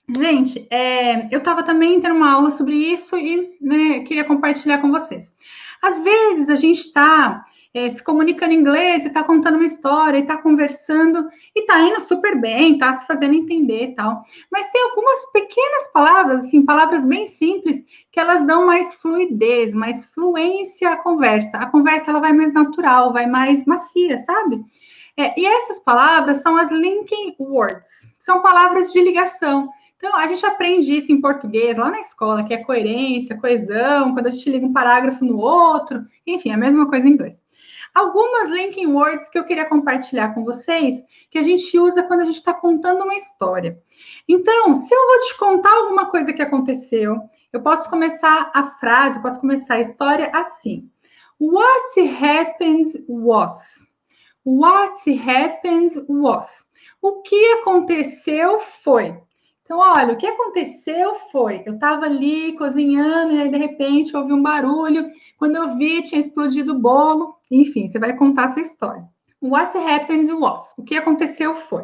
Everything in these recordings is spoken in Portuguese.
Gente, eu estava também tendo uma aula sobre isso e né, queria compartilhar com vocês. Às vezes a gente está se comunicando em inglês e está contando uma história e está conversando e está indo super bem, está se fazendo entender e tal. Mas tem algumas pequenas palavras, assim, palavras bem simples, que elas dão mais fluidez, mais fluência à conversa. A conversa ela vai mais natural, vai mais macia, sabe? E essas palavras são as linking words, são palavras de ligação. Então, a gente aprende isso em português lá na escola, que é coerência, coesão, quando a gente liga um parágrafo no outro, enfim, a mesma coisa em inglês. Algumas linking words que eu queria compartilhar com vocês, que a gente usa quando a gente está contando uma história. Então, se eu vou te contar alguma coisa que aconteceu, eu posso começar a frase, eu posso começar a história assim. What happened was. What happened was. O que aconteceu foi. Então, olha, o que aconteceu foi, eu estava ali cozinhando e aí, de repente, ouvi um barulho. Quando eu vi, tinha explodido o bolo. Enfim, você vai contar essa história. What happened was. O que aconteceu foi.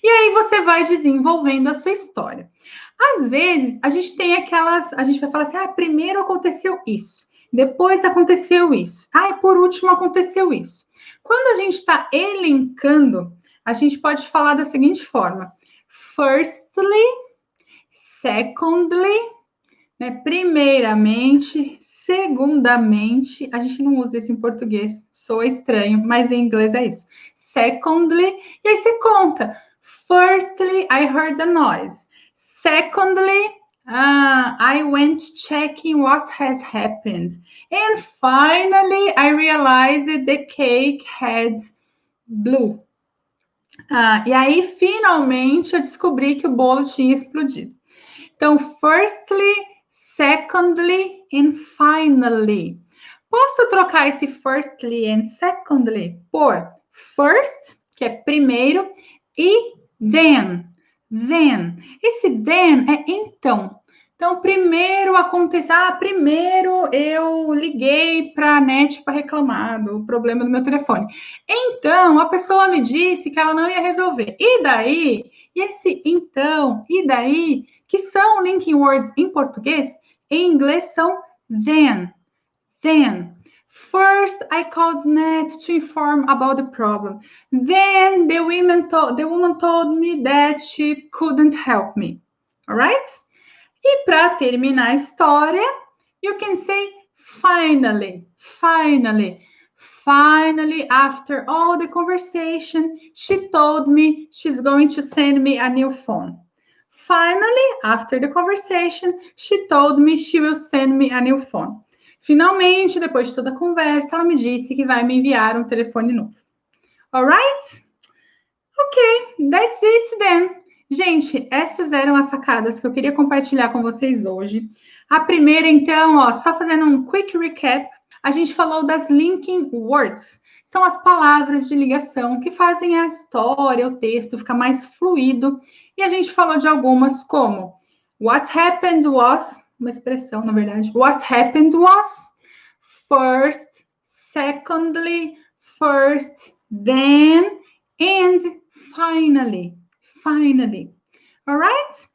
E aí você vai desenvolvendo a sua história. Às vezes, a gente tem aquelas, a gente vai falar assim, primeiro aconteceu isso, depois aconteceu isso, e por último aconteceu isso. Quando a gente está elencando, a gente pode falar da seguinte forma: firstly, secondly, né? Primeiramente, segundamente, a gente não usa isso em português, soa estranho, mas em inglês é isso. Secondly, e aí você conta. Firstly, I heard a noise. Secondly, I went checking what has happened. And finally, I realized the cake had blue. E aí, finalmente, eu descobri que o bolo tinha explodido. Então, firstly, secondly and finally. Posso trocar esse firstly and secondly por first, que é primeiro, e then. Then. Esse then é então. Então, primeiro aconteceu. Primeiro eu liguei para a NET para reclamar do problema do meu telefone. Então, a pessoa me disse que ela não ia resolver. E daí? E esse então, e daí? Que são linking words em português, em inglês são then. Then. First, I called Net to inform about the problem. Then the woman told me that she couldn't help me. Alright? E para terminar a história, you can say finally, finally. Finally, after all the conversation, she told me she's going to send me a new phone. Finally, after the conversation, she told me she will send me a new phone. Finalmente, depois de toda a conversa, ela me disse que vai me enviar um telefone novo. Alright? Ok, that's it then. Gente, essas eram as sacadas que eu queria compartilhar com vocês hoje. A primeira, então, só fazendo um quick recap, a gente falou das linking words. São as palavras de ligação que fazem a história, o texto ficar mais fluido. E a gente falou de algumas como what happened was, uma expressão, na verdade. What happened was first, secondly, first, then, and finally. Finally. All right?